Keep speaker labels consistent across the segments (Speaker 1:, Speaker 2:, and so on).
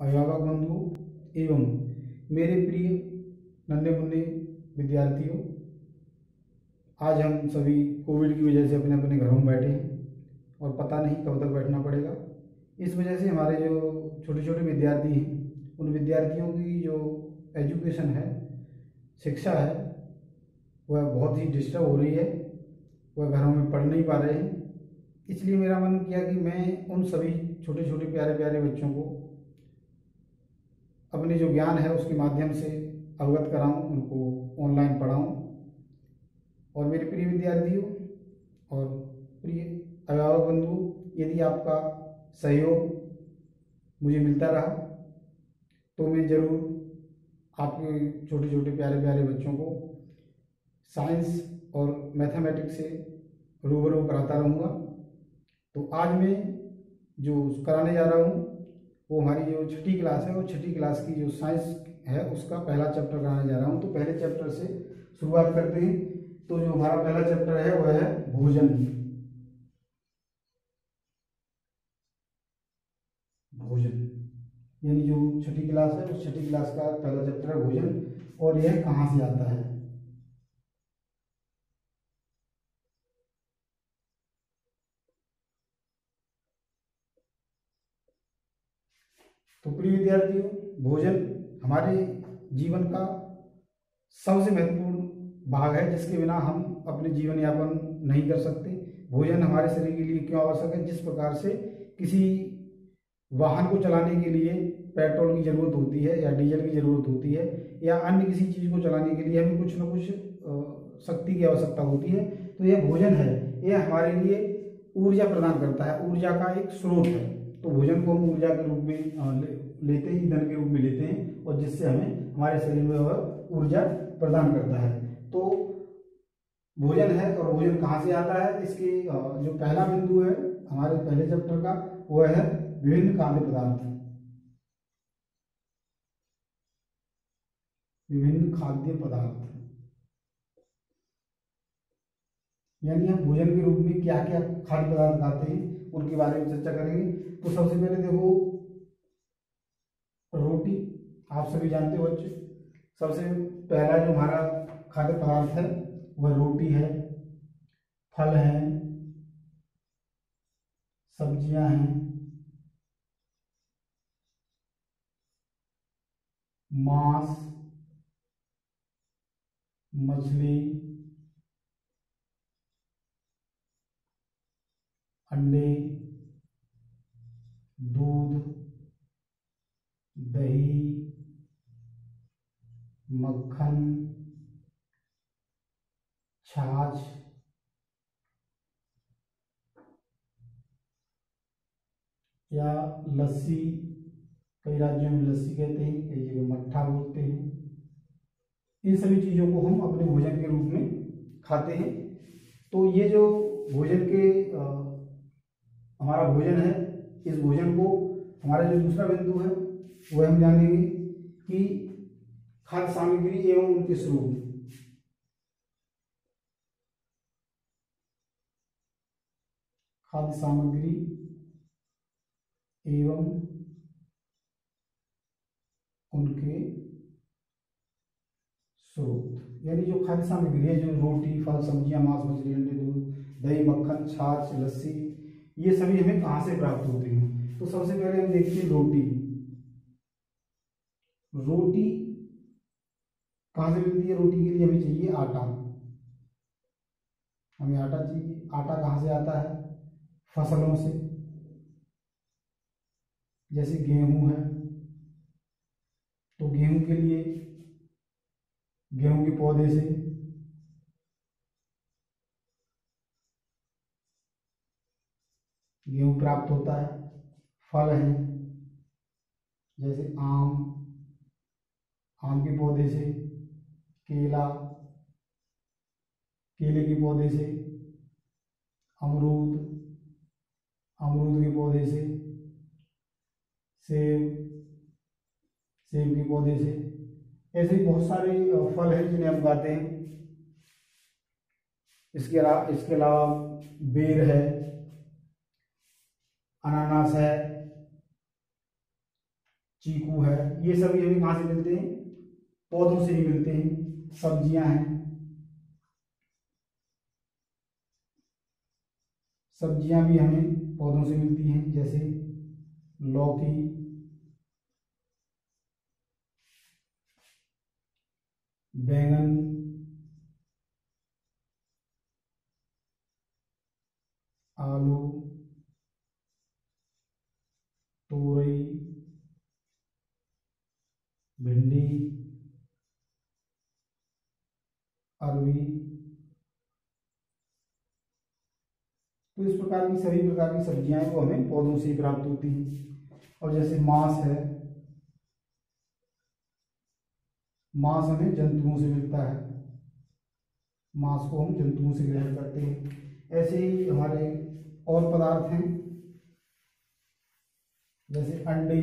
Speaker 1: अभिभावक बंधुओं एवं मेरे प्रिय नन्हे मुन्ने विद्यार्थियों, आज हम सभी कोविड की वजह से अपने अपने घरों में बैठे हैं और पता नहीं कब तक बैठना पड़ेगा। इस वजह से हमारे जो छोटे छोटे विद्यार्थी हैं उन विद्यार्थियों की जो एजुकेशन है, शिक्षा है, वह बहुत ही डिस्टर्ब हो रही है। वह घरों में पढ़ नहीं पा रहे हैं। इसलिए मेरा मन किया कि मैं उन सभी छोटे छोटे प्यारे प्यारे बच्चों को अपने जो ज्ञान है उसके माध्यम से अवगत कराऊं, उनको ऑनलाइन पढ़ाऊं। और मेरे प्रिय विद्यार्थियों और प्रिय अभिभावक बंधुओं, यदि आपका सहयोग मुझे मिलता रहा तो मैं ज़रूर आपके छोटे छोटे प्यारे प्यारे बच्चों को साइंस और मैथमेटिक्स से रूबरू कराता रहूँगा। तो आज मैं जो कराने जा रहा हूँ वो हमारी जो छठी क्लास है, वो छठी क्लास की जो साइंस है उसका पहला चैप्टर कराने जा रहा हूँ। तो पहले चैप्टर से शुरुआत करते हैं। तो जो हमारा पहला चैप्टर है वह है भोजन। भोजन यानी जो छठी क्लास है उस छठी क्लास का पहला चैप्टर है भोजन। और यह कहाँ से आता है? तो प्रिय विद्यार्थियों, भोजन हमारे जीवन का सबसे महत्वपूर्ण भाग है, जिसके बिना हम अपने जीवन यापन नहीं कर सकते। भोजन हमारे शरीर के लिए क्यों आवश्यक है? जिस प्रकार से किसी वाहन को चलाने के लिए पेट्रोल की ज़रूरत होती है या डीजल की ज़रूरत होती है या अन्य किसी चीज़ को चलाने के लिए हमें कुछ न कुछ शक्ति की आवश्यकता होती है। तो यह भोजन है, यह हमारे लिए ऊर्जा प्रदान करता है, ऊर्जा का एक स्रोत है। तो भोजन को हम ऊर्जा के रूप में लेते हैं, ईंधन के रूप में लेते हैं, और जिससे हमें हमारे शरीर में वह ऊर्जा प्रदान करता है। तो भोजन है, और भोजन कहाँ से आता है? इसके जो पहला बिंदु है हमारे पहले चैप्टर का वह है विभिन्न खाद्य पदार्थ। विभिन्न खाद्य पदार्थ यानी हम भोजन के रूप में क्या क्या खाद्य पदार्थ खाते हैं उनके बारे में चर्चा करेंगे। तो सबसे पहले देखो, रोटी आप सभी जानते हो बच्चे। सबसे पहला जो हमारा खाद्य पदार्थ है वह रोटी है, फल हैं, सब्जियां हैं, मांस, मछली, अंडे, दूध, दही, मक्खन, छाछ, या लस्सी। कई राज्यों में लस्सी कहते हैं, कई जगह मट्ठा बोलते हैं। इन सभी चीज़ों को हम अपने भोजन के रूप में खाते हैं। तो ये जो भोजन के हमारा भोजन है, इस भोजन को हमारा जो दूसरा बिंदु है वह हम जानेंगे कि खाद्य सामग्री एवं उनके स्रोत। खाद्य सामग्री एवं उनके स्रोत यानी जो खाद्य सामग्री है, जो रोटी, फल, सब्जियां, मांस, मछली, अंडे, दूध, दही, मक्खन, छाछ, लस्सी, ये सभी हमें कहाँ से प्राप्त होते हैं? तो सबसे पहले हम देखते हैं रोटी। रोटी कहाँ से मिलती है? रोटी के लिए हमें चाहिए आटा। हमें आटा चाहिए। आटा कहाँ से आता है? फसलों से, जैसे गेहूं है तो गेहूं के लिए गेहूं के पौधे से, गेहूं प्राप्त होता है। फल हैं जैसे आम, आम के पौधे से, केला, केले के पौधे से, अमरूद, अमरूद के पौधे से, सेब, सेब के पौधे से। ऐसे ही बहुत सारे फल हैं जिन्हें हम खाते हैं। इसके अलावा बेर है, अनानास है, चीकू है, ये सभी हमें कहाँ से मिलते हैं? पौधों से ही मिलते हैं। सब्जियां हैं, सब्जियां भी हमें पौधों से मिलती हैं, जैसे लौकी, बैंगन, आलू, तोरई, भिंडी, अरवी। तो इस प्रकार की सभी प्रकार की सब्जियां हैं वो हमें पौधों से ही प्राप्त होती हैं। और जैसे मांस है, मांस हमें जंतुओं से मिलता है, मांस को हम जंतुओं से ग्रहण करते हैं। ऐसे ही हमारे और पदार्थ हैं, जैसे अंडे,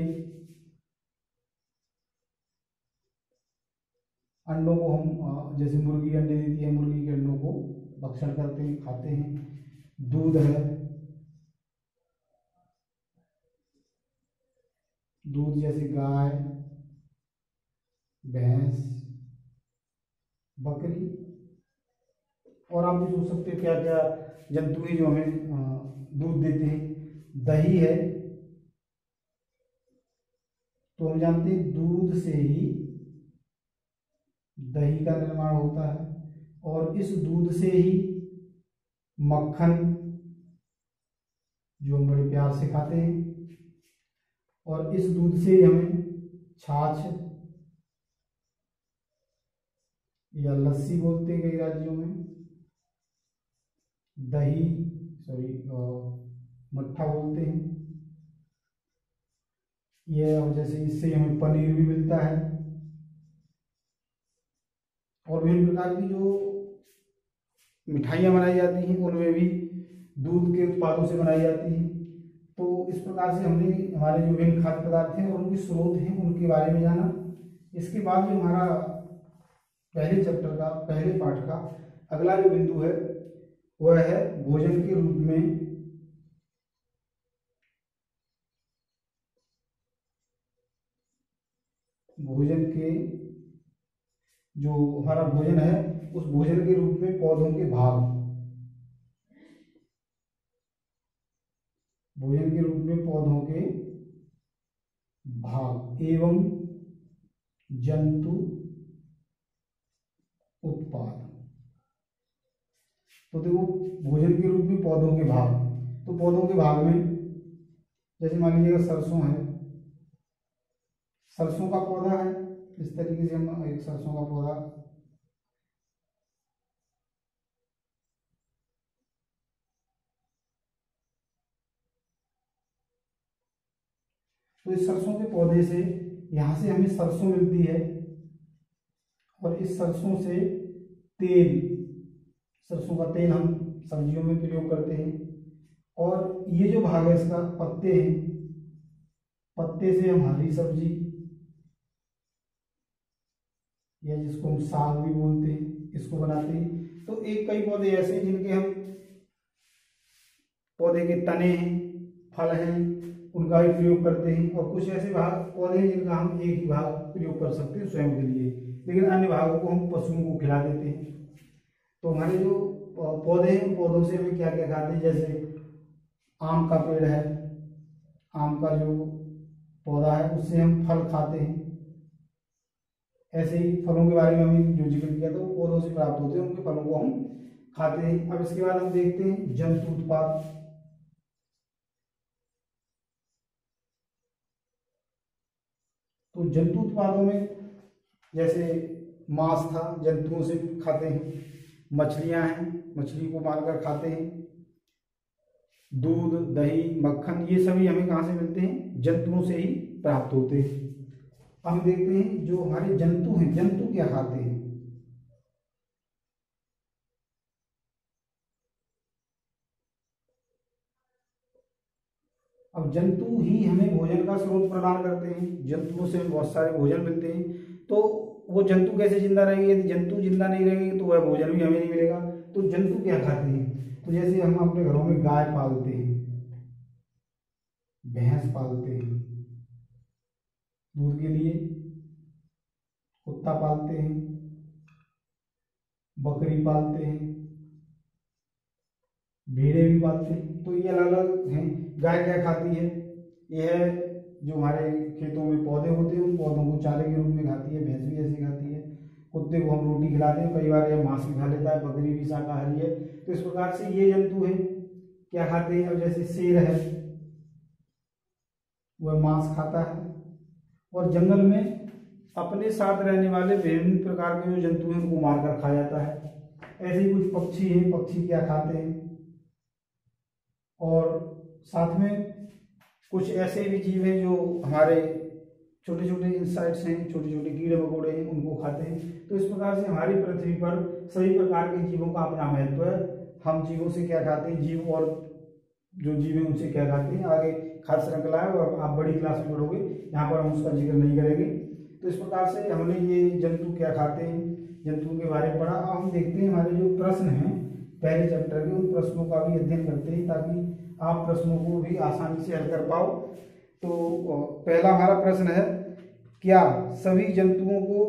Speaker 1: अंडों को हम जैसे मुर्गी अंडे देती है, मुर्गी के अंडों को भक्षण करते हैं, खाते हैं। दूध है, दूध जैसे गाय, भैंस, बकरी। और आप भी सोच सकते हो क्या क्या जंतु हैं जो हमें दूध देते हैं। दही है, तो हम जानते हैं दूध से ही दही का निर्माण होता है, और इस दूध से ही मक्खन, जो हम बड़े प्यार से खाते हैं, और इस दूध से ही हमें छाछ या लस्सी बोलते हैं कई राज्यों में, दही मट्ठा बोलते हैं। यह जैसे इससे हमें पनीर भी मिलता है, और विभिन्न प्रकार की जो मिठाइयाँ बनाई जाती हैं उनमें भी दूध के उत्पादों से बनाई जाती हैं। तो इस प्रकार से हमने हमारे जो विभिन्न खाद्य पदार्थ हैं और उनके स्रोत हैं उनके बारे में जाना। इसके बाद जो हमारा पहले चैप्टर का, पहले पाठ का अगला जो बिंदु है वह है भोजन के रूप में भोजन के जो हमारा भोजन है उस भोजन के रूप में पौधों के भाग, भोजन के रूप में पौधों के भाग एवं जंतु उत्पाद। तो देखो, भोजन के रूप में पौधों के भाग, तो पौधों के भाग में जैसे मान लीजिएगा सरसों है, सरसों का पौधा है, इस तरीके से हम एक सरसों का पौधा, तो इस सरसों के पौधे से यहाँ से हमें सरसों मिलती है, और इस सरसों से तेल, सरसों का तेल हम सब्जियों में प्रयोग करते हैं। और ये जो भाग है इसका पत्ते हैं, पत्ते से हम हरी सब्जी या जिसको हम साग भी बोलते हैं इसको बनाते हैं। तो एक कई पौधे ऐसे हैं जिनके हम पौधे के तने हैं, फल हैं, उनका भी प्रयोग करते हैं। और कुछ ऐसे भाग पौधे हैं जिनका हम एक ही भाग प्रयोग कर सकते हैं स्वयं के लिए, लेकिन अन्य भागों को हम पशुओं को खिला देते हैं। तो हमारे जो पौधे हैं उन पौधों से हमें क्या क्या खाते हैं, जैसे आम का पेड़ है, आम का जो पौधा है उससे हम फल खाते हैं। ऐसे ही फलों के बारे में हमने जो जिक्र किया था वो पौधों से प्राप्त होते हैं, उनके फलों को हम खाते हैं। अब इसके बाद हम देखते हैं जंतु उत्पाद। तो जंतु उत्पादों में जैसे मांस था, जंतुओं से खाते हैं, मछलियां हैं, मछली को मारकर खाते हैं, दूध, दही, मक्खन, ये सभी हमें कहाँ से मिलते हैं? जंतुओं से ही प्राप्त होते हैं। हम देखते हैं जो हमारे जंतु हैं, जंतु क्या खाते हैं। अब जंतु ही हमें भोजन का स्रोत प्रदान करते हैं, जंतुओं से बहुत सारे भोजन मिलते हैं। तो वो जंतु कैसे जिंदा रहेंगे? यदि जंतु जिंदा नहीं रहेंगे तो वह भोजन भी हमें नहीं मिलेगा। तो जंतु क्या खाते हैं? तो जैसे हम अपने घरों में गाय पालते हैं, भैंस पालते हैं, दूध के लिए, कुत्ता पालते हैं, बकरी पालते हैं, भेड़े भी पालते हैं। तो ये अलग अलग हैं। गाय क्या खाती है, ये है जो हमारे खेतों में पौधे होते हैं, उन पौधों को चारे के रूप में खाती है। भैंस भी ऐसे खाती है। कुत्ते को हम रोटी खिलाते हैं, कई बार यह मांस भी खा लेता है। बकरी भी शाकाहारी है। तो इस प्रकार से ये जंतु है क्या खाते हैं। अब जैसे शेर है, वह मांस खाता है। और जंगल में अपने साथ रहने वाले विभिन्न प्रकार के जो जंतु हैं उनको मारकर खा जाता है। ऐसे ही कुछ पक्षी हैं, पक्षी क्या खाते हैं। और साथ में कुछ ऐसे भी जीव हैं जो हमारे छोटे छोटे इंसेक्ट्स हैं, छोटे छोटे कीड़े मकोड़े हैं, उनको खाते हैं। तो इस प्रकार से हमारी पृथ्वी पर सभी प्रकार के जीवों का अपना महत्व है। हम जीवों से क्या खाते हैं, जीव और जो जीव हैं उनसे क्या खाते हैं, आगे खाद्य श्रृंखला है और आप बड़ी क्लास में पढ़ोगे, यहाँ पर हम उसका जिक्र नहीं करेंगे। तो इस प्रकार से हमने ये जंतु क्या खाते हैं, जंतुओं के बारे में पढ़ा। अब हम देखते हैं हमारे जो प्रश्न हैं पहले चैप्टर के, उन प्रश्नों का भी अध्ययन करते हैं ताकि आप प्रश्नों को भी आसानी से हल कर पाओ। तो पहला हमारा प्रश्न है, क्या सभी जंतुओं को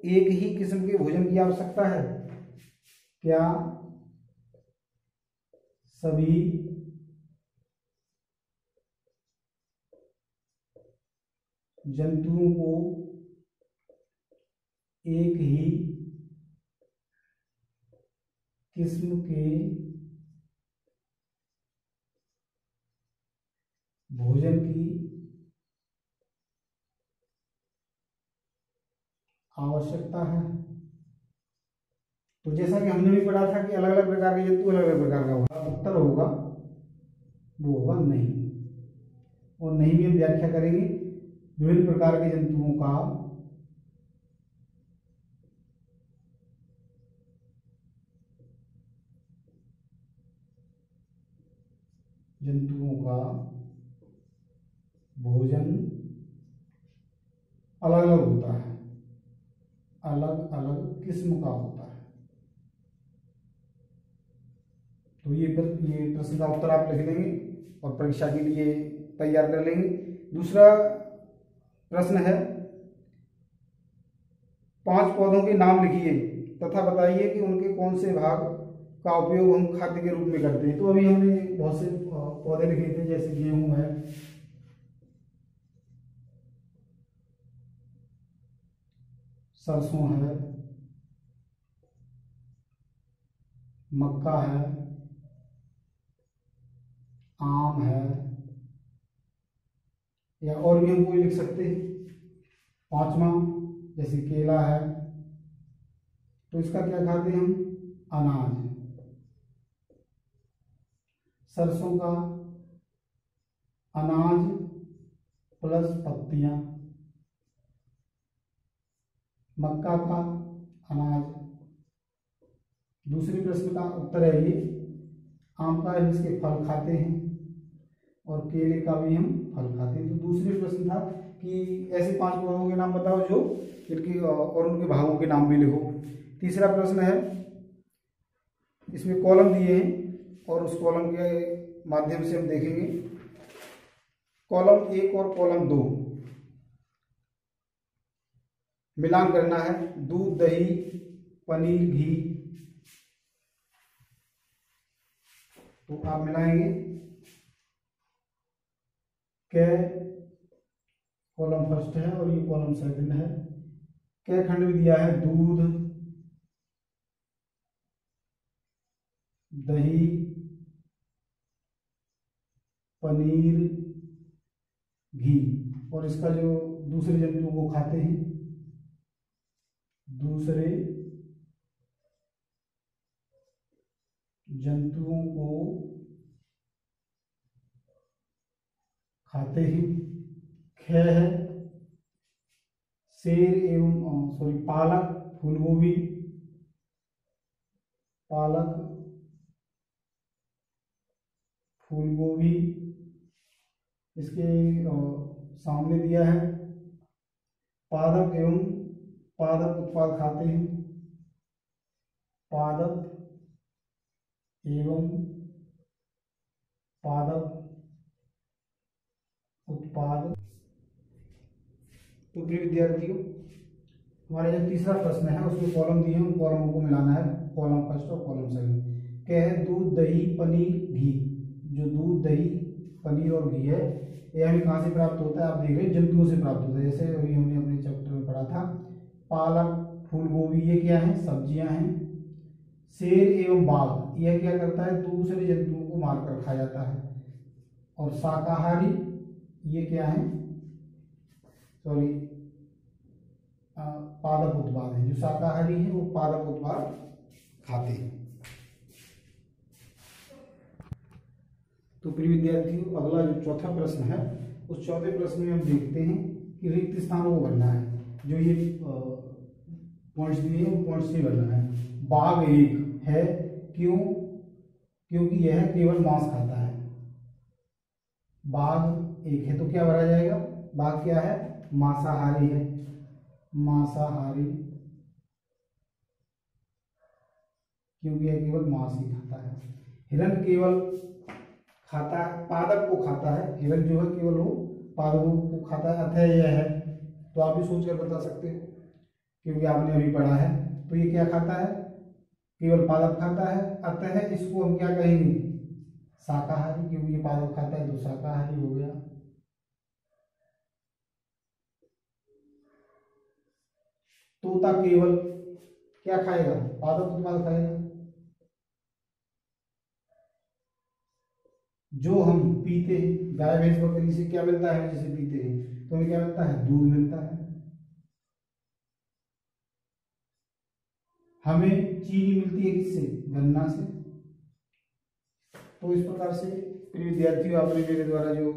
Speaker 1: एक ही किस्म के भोजन की आवश्यकता है। क्या सभी जंतुओं को एक ही किस्म के भोजन की आवश्यकता है। तो जैसा कि हमने भी पढ़ा था कि अलग अलग प्रकार के जंतु अलग अलग प्रकार का होगा। उत्तर होगा वो होगा नहीं। और नहीं भी हम व्याख्या करेंगे। विभिन्न प्रकार के जंतुओं का भोजन अलग अलग होता है, अलग अलग किस्म का होता है। तो ये प्रश्न का उत्तर आप लिख लेंगे और परीक्षा के लिए तैयार कर लेंगे। दूसरा प्रश्न है, 5 पौधों के नाम लिखिए तथा बताइए कि उनके कौन से भाग का उपयोग हम खाद्य के रूप में करते हैं। तो अभी हमने बहुत से पौधे लिखे थे, जैसे गेहूं है, सरसों है, मक्का है, आम है, या और भी हम कोई लिख सकते हैं। 5वां जैसे केला है, तो इसका क्या खाते हैं हम, अनाज। सरसों का अनाज प्लस पत्तियां, मक्का का अनाज। दूसरे प्रश्न का उत्तर है ये, आम का हम इसके फल खाते हैं और केले का भी हम फल खाते हैं। तो दूसरे प्रश्न था कि ऐसे 5 पौधों के नाम बताओ जो इनकी और उनके भागों के नाम भी लिखो। तीसरा प्रश्न है, इसमें कॉलम दिए हैं और उस कॉलम के माध्यम से हम देखेंगे। कॉलम 1 और कॉलम 2 मिलान करना है। दूध, दही, पनीर, घी। तो आप मिलाएंगे। कै कॉलम फर्स्ट है और ये कॉलम सेकंड है। कै खंड में दिया है दूध, दही, पनीर, घी। और इसका जो दूसरे जंतुओं को खाते हैं, दूसरे जंतुओं को खाते हैं। ख है शेर एवं पालक, फूलगोभी, पालक, फूलगोभी। इसके सामने दिया है पादप एवं पादप उत्पाद खाते हैं। पादप एवं पादप उत्पाद। तो प्रिय विद्यार्थियों, हमारा जो तीसरा प्रश्न है उसमें कॉलम दिए हैं, उन कॉलमों को मिलाना है, कॉलम फर्स्ट और कॉलम सेकंड। क्या है? दूध, दही, पनीर, घी। जो दूध, दही, पनीर और घी है ये हमें कहाँ से प्राप्त होता है? आप देख रहे हैं जंतुओं से प्राप्त होता है। जैसे अभी हमने अपने चैप्टर में पढ़ा था, पालक, फूल गोभी, ये क्या है? सब्जियां हैं। शेर एवं बाघ, यह क्या करता है? दूसरे जंतुओं को मारकर खा जाता है। और शाकाहारी, ये क्या है? सॉरी, पादप उत्पाद है। जो शाकाहारी है वो पादप उत्पाद खाते हैं। तो प्रिय विद्यार्थियों, अगला जो चौथा प्रश्न है उस चौथे प्रश्न में हम देखते हैं कि रिक्त स्थानों को भरना है। जो ये पॉइंट्स दिए हैं पॉइंट्स से भरना है। बाघ एक है, क्यों? क्योंकि यह केवल मांस खाता है। बाघ एक है तो क्या भरा जाएगा? बाघ क्या है? मांसाहारी है, मांसाहारी, क्योंकि यह केवल मांस ही खाता है। हिरण केवल खाता है, पादप को खाता है। हिरण जो है केवल वो पादपों को खाता है, अतः यह है। तो आप भी सोचकर बता सकते हो क्योंकि आपने अभी पढ़ा है। तो ये क्या खाता है? केवल पादप खाता है, अतः इसको हम क्या कहेंगे? शाकाहारी, क्योंकि ये पादप खाता है तो शाकाहारी हो गया। तोता केवल क्या खाएगा? पादप उत्पाद खाएगा। जो हम पीते हैं, गाय भैंस बकरी से क्या मिलता है? जिसे पीते हैं तो हमें क्या मिलता है? दूध मिलता है। हमें चीनी मिलती है किससे? गन्ना से। तो इस प्रकार से प्रिय विद्यार्थियों, आपने मेरे द्वारा जो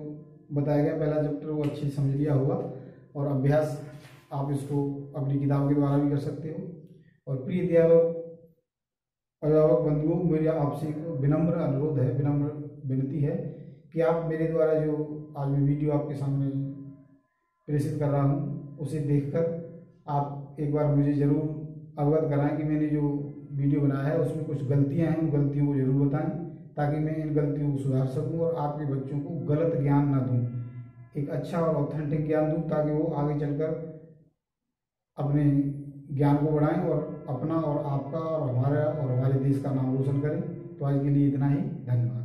Speaker 1: बताया गया पहला चैप्टर वो अच्छे से समझ लिया होगा, और अभ्यास आप इसको अपनी किताब के द्वारा भी कर सकते हो। और प्रिय अभिभावक बंधुओं, मेरा आपसे एक विनम्र अनुरोध है, विनम्र विनती है कि आप मेरे द्वारा जो आज मैं वीडियो आपके सामने प्रेषित कर रहा हूँ उसे देखकर आप एक बार मुझे ज़रूर अवगत कराएं कि मैंने जो वीडियो बनाया है उसमें कुछ गलतियां हैं, उन गलतियों को जरूर बताएं ताकि मैं इन गलतियों को सुधार सकूं और आपके बच्चों को गलत ज्ञान ना दूं, एक अच्छा और ऑथेंटिक ज्ञान दूं ताकि वो आगे चलकर अपने ज्ञान को बढ़ाएं और अपना और आपका और हमारे देश का नाम रोशन करें। तो आज के लिए इतना ही, धन्यवाद।